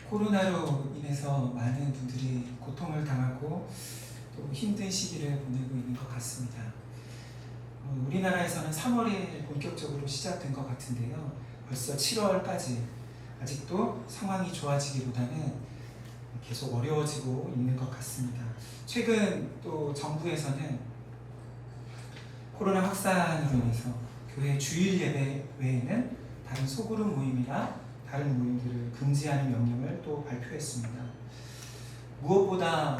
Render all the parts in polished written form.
코로나로 인해서 많은 분들이 고통을 당하고 또 힘든 시기를 보내고 있는 것 같습니다. 우리나라에서는 3월에 본격적으로 시작된 것 같은데요. 벌써 7월까지 아직도 상황이 좋아지기보다는 계속 어려워지고 있는 것 같습니다. 최근 또 정부에서는 코로나 확산으로 인해서 교회 주일 예배 외에는 다른 소그룹 모임이나 다른 모임들을 금지하는 명령을 또 발표했습니다. 무엇보다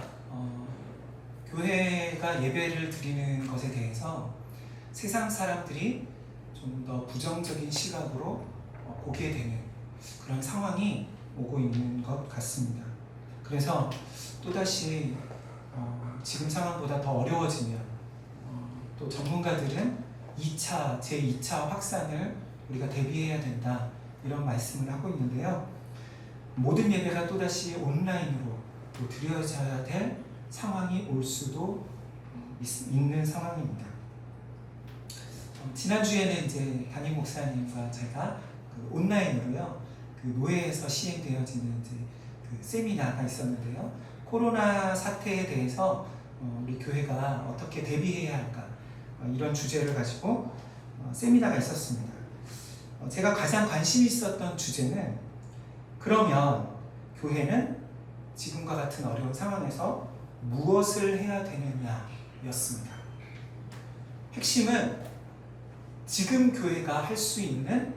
교회가 예배를 드리는 것에 대해서 세상 사람들이 좀 더 부정적인 시각으로 보게 되는 그런 상황이 오고 있는 것 같습니다. 그래서 또다시 지금 상황보다 더 어려워지면 또 전문가들은 제2차 확산을 우리가 대비해야 된다, 이런 말씀을 하고 있는데요. 모든 예배가 또다시 온라인으로 또 드려져야 될 상황이 올 수도 있는 상황입니다. 지난주에는 이제 담임 목사님과 제가 온라인으로요, 노회에서 시행되어지는 그 세미나가 있었는데요. 코로나 사태에 대해서 우리 교회가 어떻게 대비해야 할까, 이런 주제를 가지고 세미나가 있었습니다. 제가 가장 관심 있었던 주제는, 그러면 교회는 지금과 같은 어려운 상황에서 무엇을 해야 되느냐 였습니다. 핵심은 지금 교회가 할 수 있는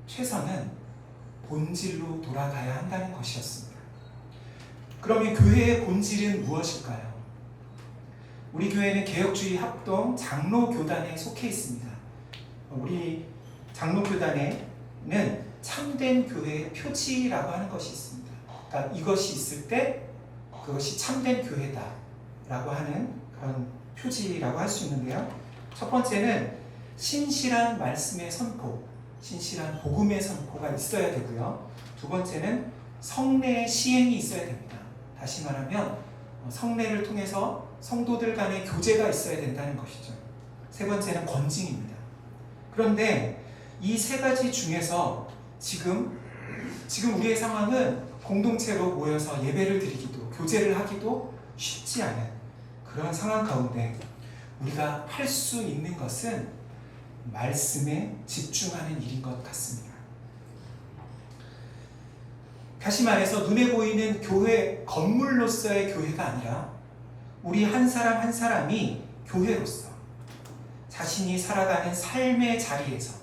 최선은 본질로 돌아가야 한다는 것이었습니다. 그러면 교회의 본질은 무엇일까요? 우리 교회는 개혁주의 합동 장로교단에 속해 있습니다. 우리 장로교단에는 참된 교회의 표지라고 하는 것이 있습니다. 그러니까 이것이 있을 때 그것이 참된 교회다라고 하는 그런 표지라고 할 수 있는데요. 첫 번째는 신실한 말씀의 선포, 신실한 복음의 선포가 있어야 되고요. 두 번째는 성례의 시행이 있어야 됩니다. 다시 말하면 성례를 통해서 성도들 간의 교제가 있어야 된다는 것이죠. 세 번째는 권징입니다. 그런데 이 세 가지 중에서 지금 우리의 상황은 공동체로 모여서 예배를 드리기도, 교제를 하기도 쉽지 않은 그런 상황 가운데 우리가 할 수 있는 것은 말씀에 집중하는 일인 것 같습니다. 다시 말해서 눈에 보이는 교회 건물로서의 교회가 아니라 우리 한 사람 한 사람이 교회로서 자신이 살아가는 삶의 자리에서,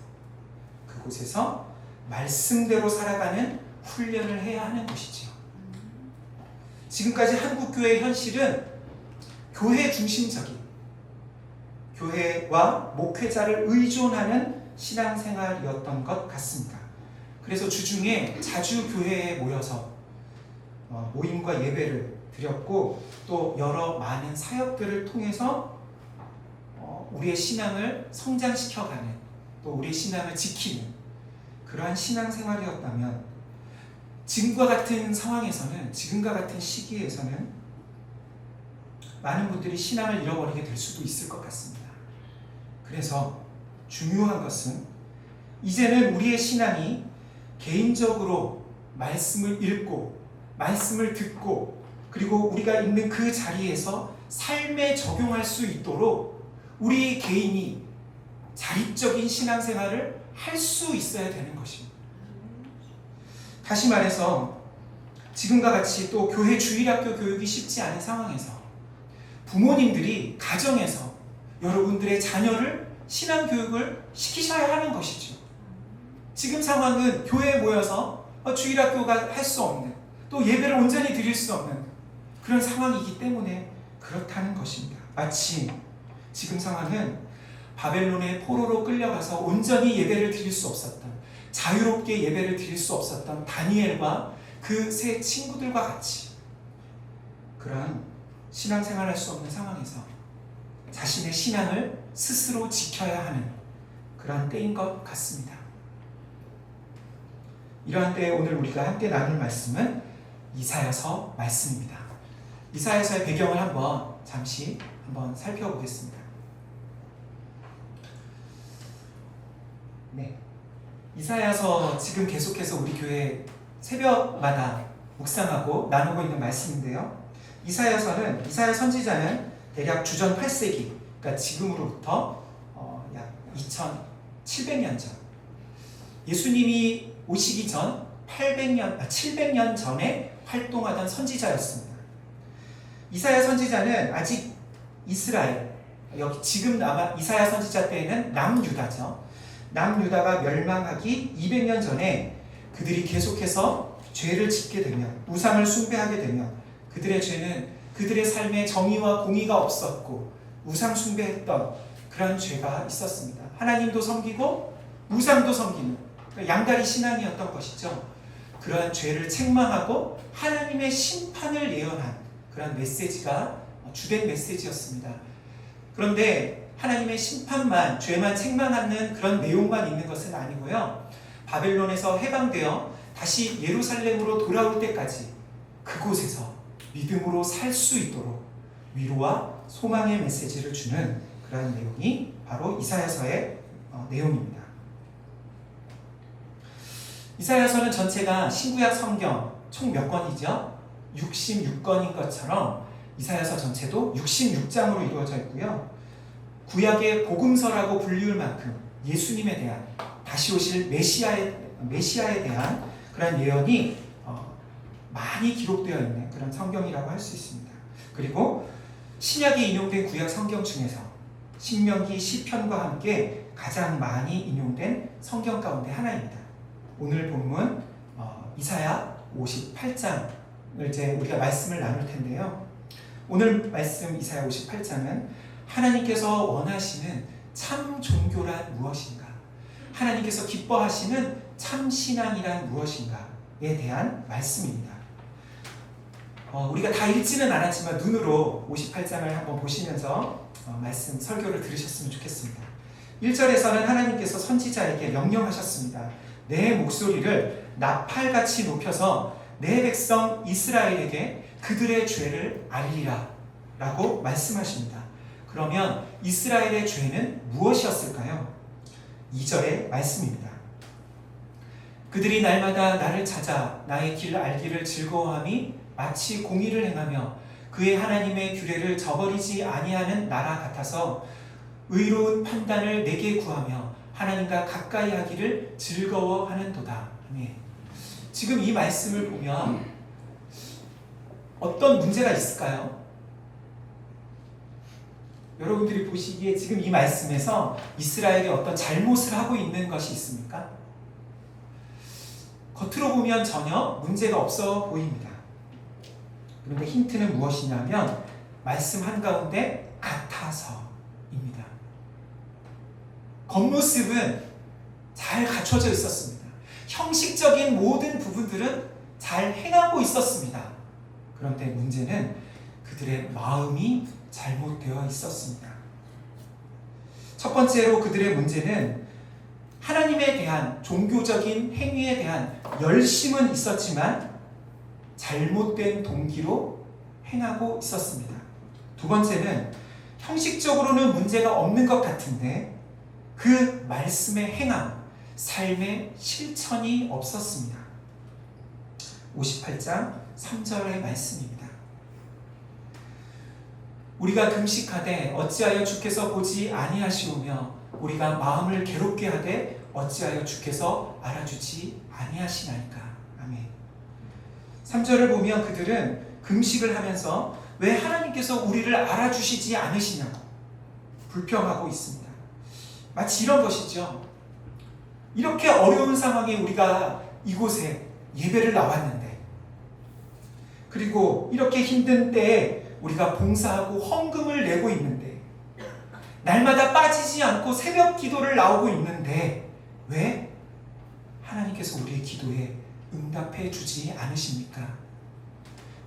그곳에서 말씀대로 살아가는 훈련을 해야 하는 것이지요. 지금까지 한국교회의 현실은 교회 중심적인, 교회와 목회자를 의존하는 신앙생활이었던 것 같습니다. 그래서 주중에 자주 교회에 모여서 모임과 예배를 드렸고, 또 여러 많은 사역들을 통해서 우리의 신앙을 성장시켜가는, 또 우리의 신앙을 지키는 그러한 신앙생활이었다면, 지금과 같은 상황에서는, 지금과 같은 시기에서는 많은 분들이 신앙을 잃어버리게 될 수도 있을 것 같습니다. 그래서 중요한 것은 이제는 우리의 신앙이 개인적으로 말씀을 읽고 말씀을 듣고, 그리고 우리가 있는 그 자리에서 삶에 적용할 수 있도록 우리 개인이 자립적인 신앙생활을 할 수 있어야 되는 것입니다. 다시 말해서 지금과 같이 또 교회 주일학교 교육이 쉽지 않은 상황에서 부모님들이 가정에서 여러분들의 자녀를 신앙교육을 시키셔야 하는 것이죠. 지금 상황은 교회에 모여서 주일학교가 할 수 없는, 또 예배를 온전히 드릴 수 없는 그런 상황이기 때문에 그렇다는 것입니다. 마치 지금 상황은 바벨론의 포로로 끌려가서 온전히 예배를 드릴 수 없었던, 자유롭게 예배를 드릴 수 없었던 다니엘과 그 세 친구들과 같이 그러한 신앙생활을 할 수 없는 상황에서 자신의 신앙을 스스로 지켜야 하는 그러한 때인 것 같습니다. 이러한 때에 오늘 우리가 함께 나눌 말씀은 이사야서 말씀입니다. 이사야서의 배경을 잠시 살펴보겠습니다. 네, 이사야서 지금 계속해서 우리 교회 새벽마다 묵상하고 나누고 있는 말씀인데요. 이사야 선지자는 대략 주전 8세기, 그러니까 지금으로부터 약 2700년 전, 예수님이 오시기 전 700년 전에 활동하던 선지자였습니다. 이사야 선지자는 아직 이스라엘, 여기 지금 아마 이사야 선지자 때에는 남유다죠. 남유다가 멸망하기 200년 전에 그들이 계속해서 죄를 짓게 되면, 우상을 숭배하게 되면, 그들의 죄는 그들의 삶에 정의와 공의가 없었고 우상 숭배했던 그런 죄가 있었습니다. 하나님도 섬기고 우상도 섬기는 양다리 신앙이었던 것이죠. 그러한 죄를 책망하고 하나님의 심판을 예언한 그런 메시지가 주된 메시지였습니다. 그런데 하나님의 심판만, 죄만 책망하는 그런 내용만 있는 것은 아니고요. 바벨론에서 해방되어 다시 예루살렘으로 돌아올 때까지 그곳에서 믿음으로 살 수 있도록 위로와 소망의 메시지를 주는 그런 내용이 바로 이사야서의 내용입니다. 이사야서는 전체가 신구약 성경 총 몇 권이죠? 66권인 것처럼 이사야서 전체도 66장으로 이루어져 있고요. 구약의 복음서라고 불리울 만큼 예수님에 대한, 다시 오실 메시아에 대한 그런 예언이 많이 기록되어 있는 그런 성경이라고 할 수 있습니다. 그리고 신약에 인용된 구약 성경 중에서 신명기, 시편과 함께 가장 많이 인용된 성경 가운데 하나입니다. 오늘 본문 이사야 58장을 이제 우리가 말씀을 나눌 텐데요. 오늘 말씀 이사야 58장은 하나님께서 원하시는 참 종교란 무엇인가, 하나님께서 기뻐하시는 참 신앙이란 무엇인가에 대한 말씀입니다. 우리가 다 읽지는 않았지만 눈으로 58장을 한번 보시면서 말씀 설교를 들으셨으면 좋겠습니다. 1절에서는 하나님께서 선지자에게 명령하셨습니다. 내 목소리를 나팔같이 높여서 내 백성 이스라엘에게 그들의 죄를 알리라 라고 말씀하십니다. 그러면 이스라엘의 죄는 무엇이었을까요? 2절의 말씀입니다. 그들이 날마다 나를 찾아 나의 길 알기를 즐거워함이 마치 공의를 행하며 그의 하나님의 규례를 저버리지 아니하는 나라 같아서 의로운 판단을 내게 구하며 하나님과 가까이 하기를 즐거워하는도다. 아멘. 지금 이 말씀을 보면 어떤 문제가 있을까요? 여러분들이 보시기에 지금 이 말씀에서 이스라엘이 어떤 잘못을 하고 있는 것이 있습니까? 겉으로 보면 전혀 문제가 없어 보입니다. 그런데 힌트는 무엇이냐면 말씀 한가운데 같아서입니다. 겉모습은 잘 갖춰져 있었습니다. 형식적인 모든 부분들은 잘 행하고 있었습니다. 그런데 문제는 그들의 마음이 잘못되어 있었습니다. 첫 번째로 그들의 문제는 하나님에 대한 종교적인 행위에 대한 열심은 있었지만 잘못된 동기로 행하고 있었습니다. 두 번째는 형식적으로는 문제가 없는 것 같은데 그 말씀의 행함, 삶의 실천이 없었습니다. 58장 3절의 말씀입니다. 우리가 금식하되 어찌하여 주께서 보지 아니하시오며 우리가 마음을 괴롭게 하되 어찌하여 주께서 알아주지 아니하시나이까. 아멘. 3절을 보면 그들은 금식을 하면서 왜 하나님께서 우리를 알아주시지 않으시냐고 불평하고 있습니다. 마치 이런 것이죠. 이렇게 어려운 상황에 우리가 이곳에 예배를 나왔는데, 그리고 이렇게 힘든 때에 우리가 봉사하고 헌금을 내고 있는데, 날마다 빠지지 않고 새벽 기도를 나오고 있는데 왜 하나님께서 우리의 기도에 응답해 주지 않으십니까?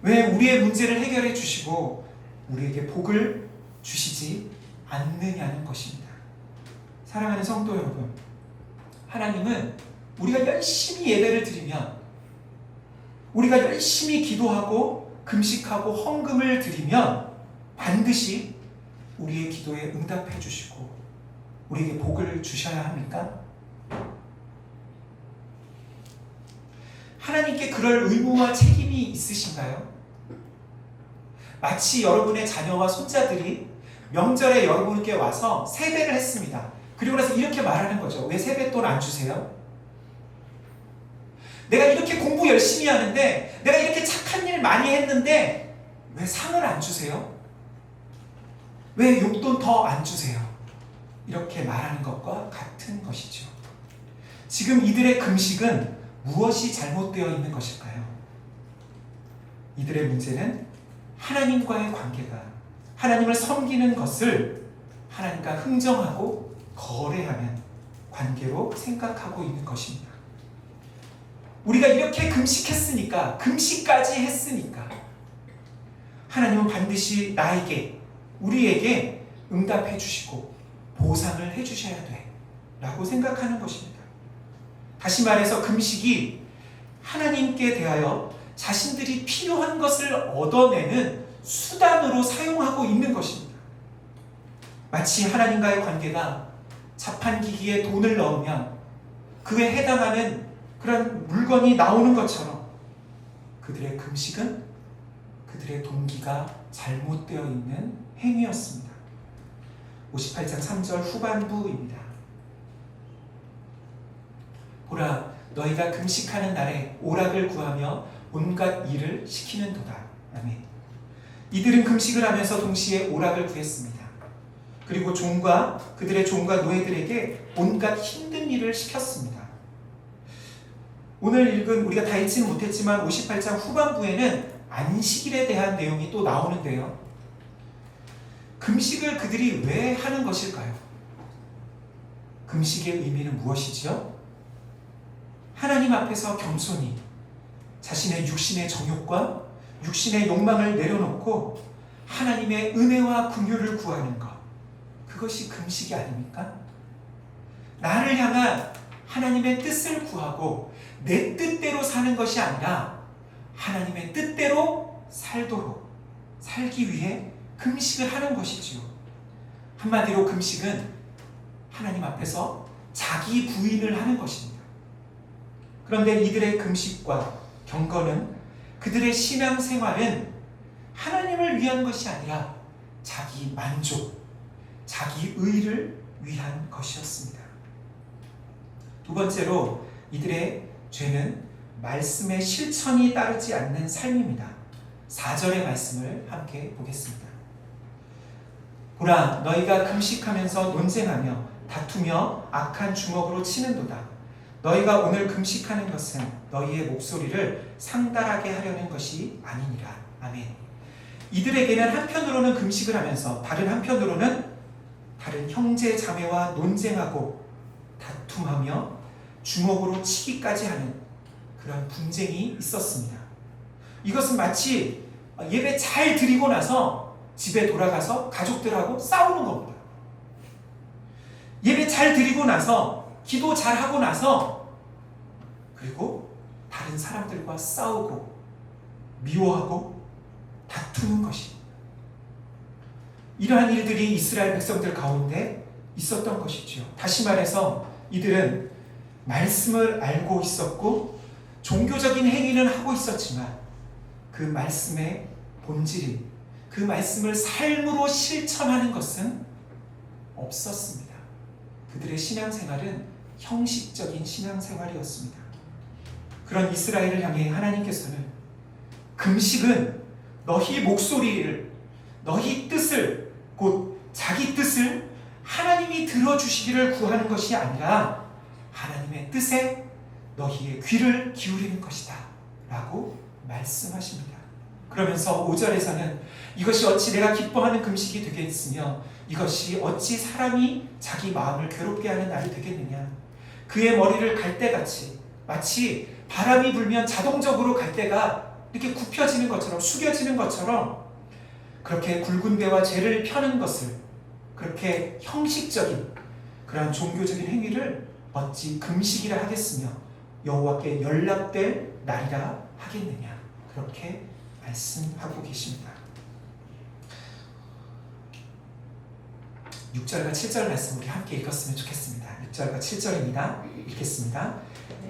왜 우리의 문제를 해결해 주시고 우리에게 복을 주시지 않느냐는 것입니다. 사랑하는 성도 여러분, 하나님은 우리가 열심히 예배를 드리면, 우리가 열심히 기도하고 금식하고 헌금을 드리면 반드시 우리의 기도에 응답해 주시고 우리에게 복을 주셔야 합니까? 하나님께 그럴 의무와 책임이 있으신가요? 마치 여러분의 자녀와 손자들이 명절에 여러분께 와서 세배를 했습니다. 그리고 나서 이렇게 말하는 거죠. 왜 세뱃돈 안 주세요? 내가 이렇게 공부 열심히 하는데, 내가 이렇게 착한 일 많이 했는데 왜 상을 안 주세요? 왜 용돈 더 안 주세요? 이렇게 말하는 것과 같은 것이죠. 지금 이들의 금식은 무엇이 잘못되어 있는 것일까요? 이들의 문제는 하나님과의 관계가, 하나님을 섬기는 것을 하나님과 흥정하고 거래하는 관계로 생각하고 있는 것입니다. 우리가 이렇게 금식했으니까, 금식까지 했으니까 하나님은 반드시 나에게, 우리에게 응답해 주시고 보상을 해 주셔야 돼 라고 생각하는 것입니다. 다시 말해서 금식이 하나님께 대하여 자신들이 필요한 것을 얻어내는 수단으로 사용하고 있는 것입니다. 마치 하나님과의 관계가 자판기기에 돈을 넣으면 그에 해당하는 그런 물건이 나오는 것처럼 그들의 금식은 그들의 동기가 잘못되어 있는 행위였습니다. 58장 3절 후반부입니다. 보라, 너희가 금식하는 날에 오락을 구하며 온갖 일을 시키는도다. 아멘. 이들은 금식을 하면서 동시에 오락을 구했습니다. 그리고 그들의 종과 노예들에게 온갖 힘든 일을 시켰습니다. 오늘 읽은, 우리가 다 읽지는 못했지만 58장 후반부에는 안식일에 대한 내용이 또 나오는데요. 금식을 그들이 왜 하는 것일까요? 금식의 의미는 무엇이지요? 하나님 앞에서 겸손히 자신의 육신의 정욕과 육신의 욕망을 내려놓고 하나님의 은혜와 긍휼을 구하는 것, 그것이 금식이 아닙니까? 나를 향한 하나님의 뜻을 구하고 내 뜻대로 사는 것이 아니라 하나님의 뜻대로 살기 위해 금식을 하는 것이지요. 한마디로 금식은 하나님 앞에서 자기 부인을 하는 것입니다. 그런데 이들의 금식과 경건은, 그들의 신앙생활은 하나님을 위한 것이 아니라 자기 만족, 자기 의를 위한 것이었습니다. 두 번째로 이들의 죄는 말씀의 실천이 따르지 않는 삶입니다. 4절의 말씀을 함께 보겠습니다. 보라, 너희가 금식하면서 논쟁하며 다투며 악한 주먹으로 치는도다. 너희가 오늘 금식하는 것은 너희의 목소리를 상달하게 하려는 것이 아니니라. 아멘. 이들에게는 한편으로는 금식을 하면서 다른 한편으로는 다른 형제 자매와 논쟁하고 다툼하며 주먹으로 치기까지 하는 그런 분쟁이 있었습니다. 이것은 마치 예배 잘 드리고 나서 집에 돌아가서 가족들하고 싸우는 겁니다. 예배 잘 드리고 나서, 기도 잘 하고 나서, 그리고 다른 사람들과 싸우고 미워하고 다투는 것입니다. 이러한 일들이 이스라엘 백성들 가운데 있었던 것이지요. 다시 말해서 이들은 말씀을 알고 있었고 종교적인 행위는 하고 있었지만 그 말씀의 본질인, 그 말씀을 삶으로 실천하는 것은 없었습니다. 그들의 신앙생활은 형식적인 신앙생활이었습니다. 그런 이스라엘을 향해 하나님께서는 금식은 너희 목소리를, 너희 뜻을, 곧 자기 뜻을 하나님이 들어주시기를 구하는 것이 아니라 하나님의 뜻에 너희의 귀를 기울이는 것이다 라고 말씀하십니다. 그러면서 5절에서는 이것이 어찌 내가 기뻐하는 금식이 되겠으며 이것이 어찌 사람이 자기 마음을 괴롭게 하는 날이 되겠느냐. 그의 머리를 갈대같이, 마치 바람이 불면 자동적으로 갈대가 이렇게 굽혀지는 것처럼, 숙여지는 것처럼 그렇게 굵은 배와 죄를 펴는 것을, 그렇게 형식적인 그런 종교적인 행위를 어찌 금식이라 하겠으며 여호와께 연락될 날이라 하겠느냐. 그렇게 말씀하고 계십니다. 6절과 7절 말씀 우리 함께 읽었으면 좋겠습니다. 6절과 7절입니다. 읽겠습니다.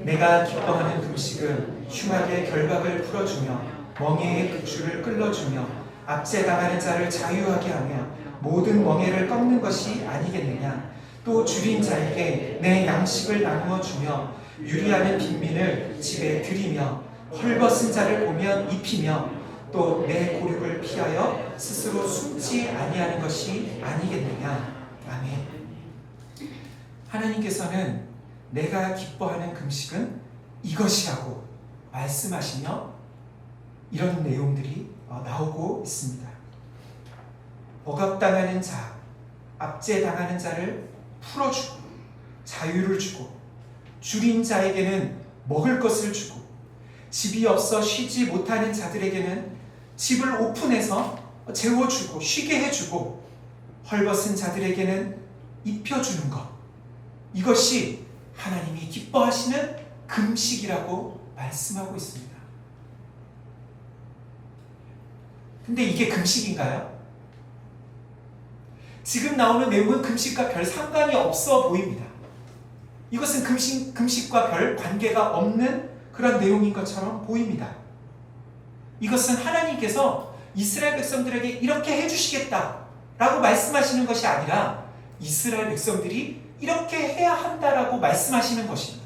내가 기뻐하는 금식은 흉악의 결박을 풀어주며 멍에의 극주를 끌어주며 압제당하는 자를 자유하게 하며 모든 멍에를 꺾는 것이 아니겠느냐. 또 줄인 자에게 내 양식을 나누어 주며 유리하는 빈민을 집에 들이며 헐벗은 자를 보면 입히며 또 내 고륙을 피하여 스스로 숨지 아니하는 것이 아니겠느냐. 아멘. 하나님께서는 내가 기뻐하는 금식은 이것이라고 말씀하시며 이런 내용들이 나오고 있습니다. 억압당하는 자, 압제당하는 자를 풀어주고 자유를 주고 줄인 자에게는 먹을 것을 주고 집이 없어 쉬지 못하는 자들에게는 집을 오픈해서 재워주고 쉬게 해주고 헐벗은 자들에게는 입혀주는 것, 이것이 하나님이 기뻐하시는 금식이라고 말씀하고 있습니다. 근데 이게 금식인가요? 지금 나오는 내용은 금식과 별 상관이 없어 보입니다. 이것은 금식과 별 관계가 없는 그런 내용인 것처럼 보입니다. 이것은 하나님께서 이스라엘 백성들에게 이렇게 해주시겠다라고 말씀하시는 것이 아니라 이스라엘 백성들이 이렇게 해야 한다라고 말씀하시는 것입니다.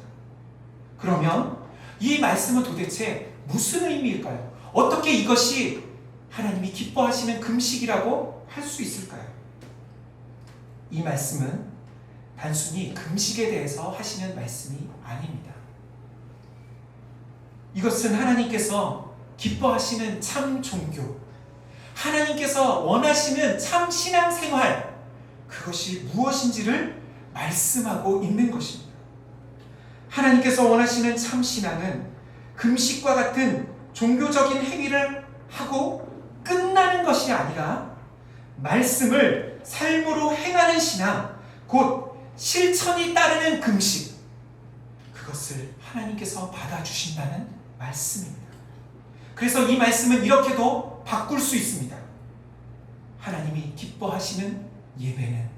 그러면 이 말씀은 도대체 무슨 의미일까요? 어떻게 이것이 하나님이 기뻐하시는 금식이라고 할 수 있을까요? 이 말씀은 단순히 금식에 대해서 하시는 말씀이 아닙니다. 이것은 하나님께서 기뻐하시는 참 종교, 하나님께서 원하시는 참 신앙생활, 그것이 무엇인지를 말씀하고 있는 것입니다. 하나님께서 원하시는 참 신앙은 금식과 같은 종교적인 행위를 하고 끝나는 것이 아니라 말씀을 삶으로 행하는 신앙, 곧 실천이 따르는 금식, 그것을 하나님께서 받아주신다는 말씀입니다. 그래서 이 말씀은 이렇게도 바꿀 수 있습니다. 하나님이 기뻐하시는 예배는,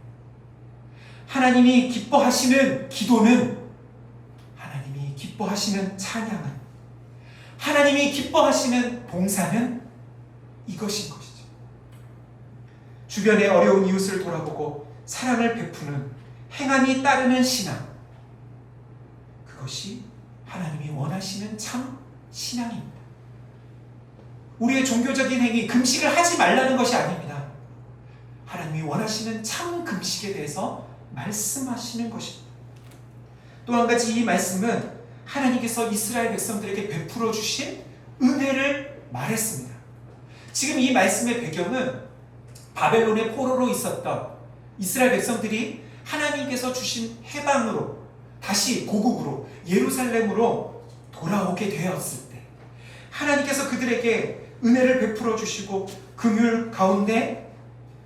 하나님이 기뻐하시는 기도는, 하나님이 기뻐하시는 찬양은, 하나님이 기뻐하시는 봉사는 이것인 것이죠. 주변의 어려운 이웃을 돌아보고 사랑을 베푸는 행함이 따르는 신앙, 그것이 하나님이 원하시는 참 신앙입니다. 우리의 종교적인 행위, 금식을 하지 말라는 것이 아닙니다. 하나님이 원하시는 참 금식에 대해서 말씀하시는 것입니다. 또 한 가지 이 말씀은 하나님께서 이스라엘 백성들에게 베풀어 주신 은혜를 말했습니다. 지금 이 말씀의 배경은 바벨론의 포로로 있었던 이스라엘 백성들이 하나님께서 주신 해방으로 다시 고국으로 예루살렘으로 돌아오게 되었을 때 하나님께서 그들에게 은혜를 베풀어 주시고 긍휼 가운데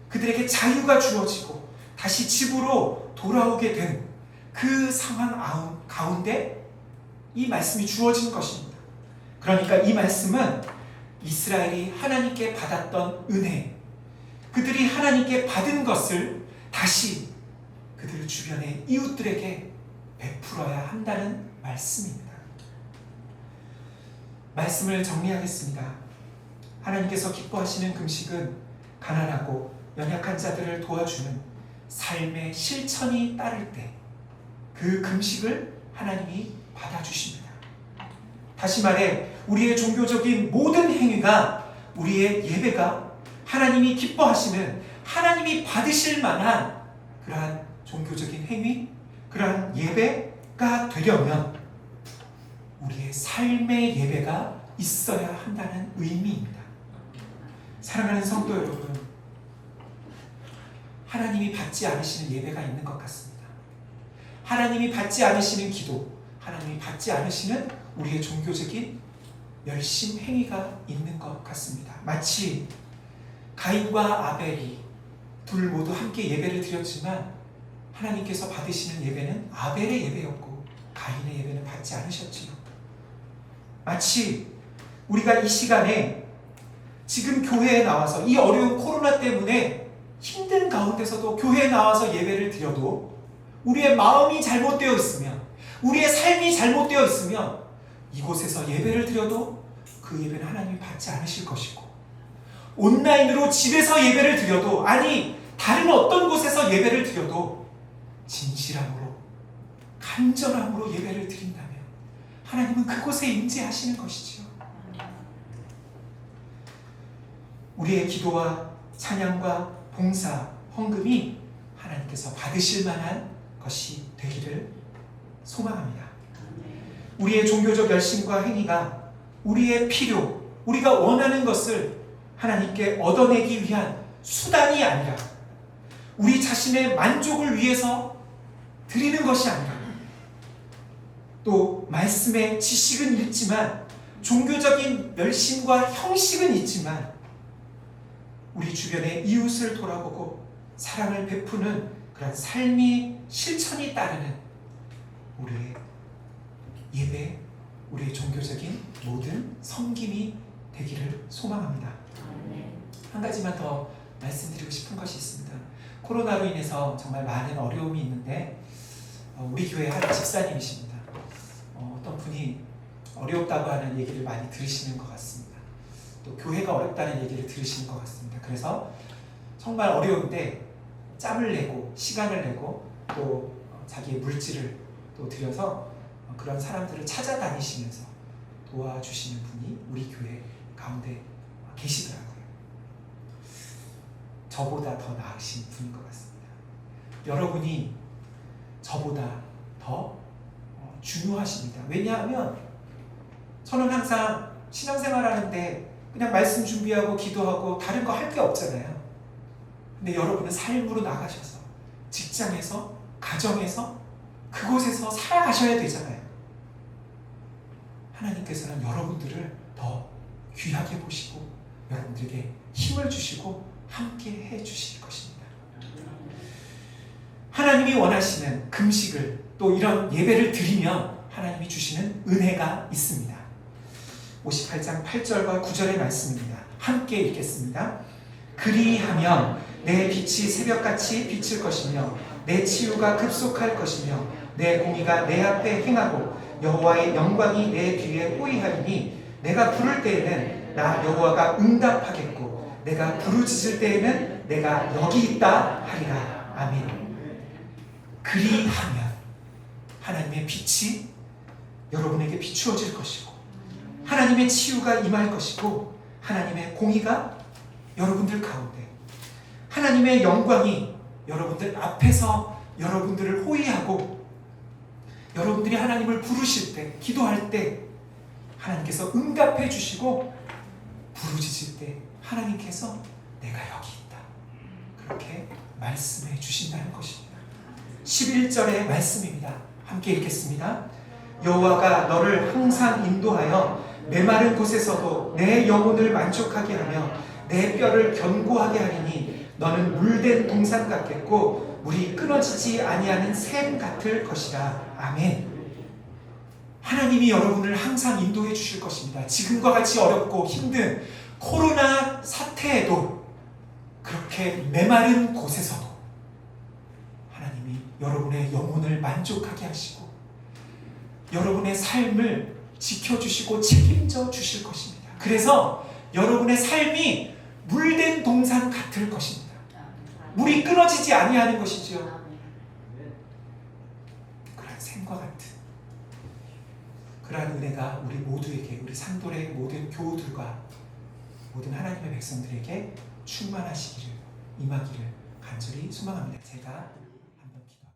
그들에게 자유가 주어지고 다시 집으로 돌아오게 된 그 상황 가운데 이 말씀이 주어진 것입니다. 그러니까 이 말씀은 이스라엘이 하나님께 받았던 은혜, 그들이 하나님께 받은 것을 다시 그들 주변의 이웃들에게 베풀어야 한다는 말씀입니다. 말씀을 정리하겠습니다. 하나님께서 기뻐하시는 금식은 가난하고 연약한 자들을 도와주는 삶의 실천이 따를 때 그 금식을 하나님이 받아주십니다. 다시 말해 우리의 종교적인 모든 행위가, 우리의 예배가 하나님이 기뻐하시는, 하나님이 받으실 만한 그러한 종교적인 행위, 그러한 예배가 되려면 우리의 삶의 예배가 있어야 한다는 의미입니다. 사랑하는 성도 여러분, 하나님이 받지 않으시는 예배가 있는 것 같습니다. 하나님이 받지 않으시는 기도, 하나님이 받지 않으시는 우리의 종교적인 열심 행위가 있는 것 같습니다. 마치 가인과 아벨이 둘 모두 함께 예배를 드렸지만 하나님께서 받으시는 예배는 아벨의 예배였고 가인의 예배는 받지 않으셨지요. 마치 우리가 이 시간에 지금 교회에 나와서 이 어려운 코로나 때문에 힘든 가운데서도 교회에 나와서 예배를 드려도 우리의 마음이 잘못되어 있으면, 우리의 삶이 잘못되어 있으면 이곳에서 예배를 드려도 그 예배는 하나님이 받지 않으실 것이고, 온라인으로 집에서 예배를 드려도, 아니 다른 어떤 곳에서 예배를 드려도 진실함으로 간절함으로 예배를 드린다면 하나님은 그곳에 임재하시는 것이지요. 우리의 기도와 찬양과 봉사, 헌금이 하나님께서 받으실 만한 것이 되기를 소망합니다. 우리의 종교적 열심과 행위가 우리의 필요, 우리가 원하는 것을 하나님께 얻어내기 위한 수단이 아니라, 우리 자신의 만족을 위해서 드리는 것이 아니라, 또 말씀의 지식은 있지만, 종교적인 열심과 형식은 있지만, 우리 주변의 이웃을 돌아보고 사랑을 베푸는 그런 삶이 실천이 따르는 우리의 예배, 우리의 종교적인 모든 섬김이 되기를 소망합니다. 한 가지만 더 말씀드리고 싶은 것이 있습니다. 코로나로 인해서 정말 많은 어려움이 있는데, 우리 교회 한 집사님이십니다. 어떤 분이 어렵다고 하는 얘기를 많이 들으시는 것 같습니다. 또 교회가 어렵다는 얘기를 들으시는 것 같습니다. 그래서 정말 어려운데 짬을 내고 시간을 내고 또 자기의 물질을 또 들여서 그런 사람들을 찾아다니시면서 도와주시는 분이 우리 교회 가운데 계시더라고요. 저보다 더 나으신 분인 것 같습니다. 여러분이 저보다 더 중요하십니다. 왜냐하면 저는 항상 신앙생활 하는데 그냥 말씀 준비하고 기도하고 다른 거 할 게 없잖아요. 근데 여러분은 삶으로 나가셔서 직장에서, 가정에서, 그곳에서 살아가셔야 되잖아요. 하나님께서는 여러분들을 더 귀하게 보시고 여러분들에게 힘을 주시고 함께 해 주실 것입니다. 하나님이 원하시는 금식을, 또 이런 예배를 드리면 하나님이 주시는 은혜가 있습니다. 58장 8절과 9절의 말씀입니다. 함께 읽겠습니다. 그리하면 내 빛이 새벽같이 비칠 것이며 내 치유가 급속할 것이며 내 공의가 내 앞에 행하고 여호와의 영광이 내 뒤에 호위하리니 내가 부를 때에는 나 여호와가 응답하겠고 내가 부르짖을 때에는 내가 여기 있다 하리라. 아멘. 그리하면 하나님의 빛이 여러분에게 비추어질 것이고, 하나님의 치유가 임할 것이고, 하나님의 공의가 여러분들 가운데, 하나님의 영광이 여러분들 앞에서 여러분들을 호위하고, 여러분들이 하나님을 부르실 때, 기도할 때 하나님께서 응답해 주시고, 부르짖을 때 하나님께서 내가 여기 있다, 그렇게 말씀해 주신다는 것입니다. 11절의 말씀입니다. 함께 읽겠습니다. 여호와가 너를 항상 인도하여 메마른 곳에서도 내 영혼을 만족하게 하며 내 뼈를 견고하게 하리니 너는 물된 동산 같겠고 물이 끊어지지 아니하는 샘 같을 것이라. 아멘. 하나님이 여러분을 항상 인도해 주실 것입니다. 지금과 같이 어렵고 힘든 코로나 사태에도, 그렇게 메마른 곳에서도 하나님이 여러분의 영혼을 만족하게 하시고 여러분의 삶을 지켜주시고 책임져 주실 것입니다. 그래서 여러분의 삶이 물된 동산 같을 것입니다. 물이 끊어지지 아니하는 것이죠. 그러한 샘과 같은 그러한 은혜가 우리 모두에게, 우리 산돌의 모든 교우들과 모든 하나님의 백성들에게 충만하시기를, 임하기를 간절히 소망합니다. 제가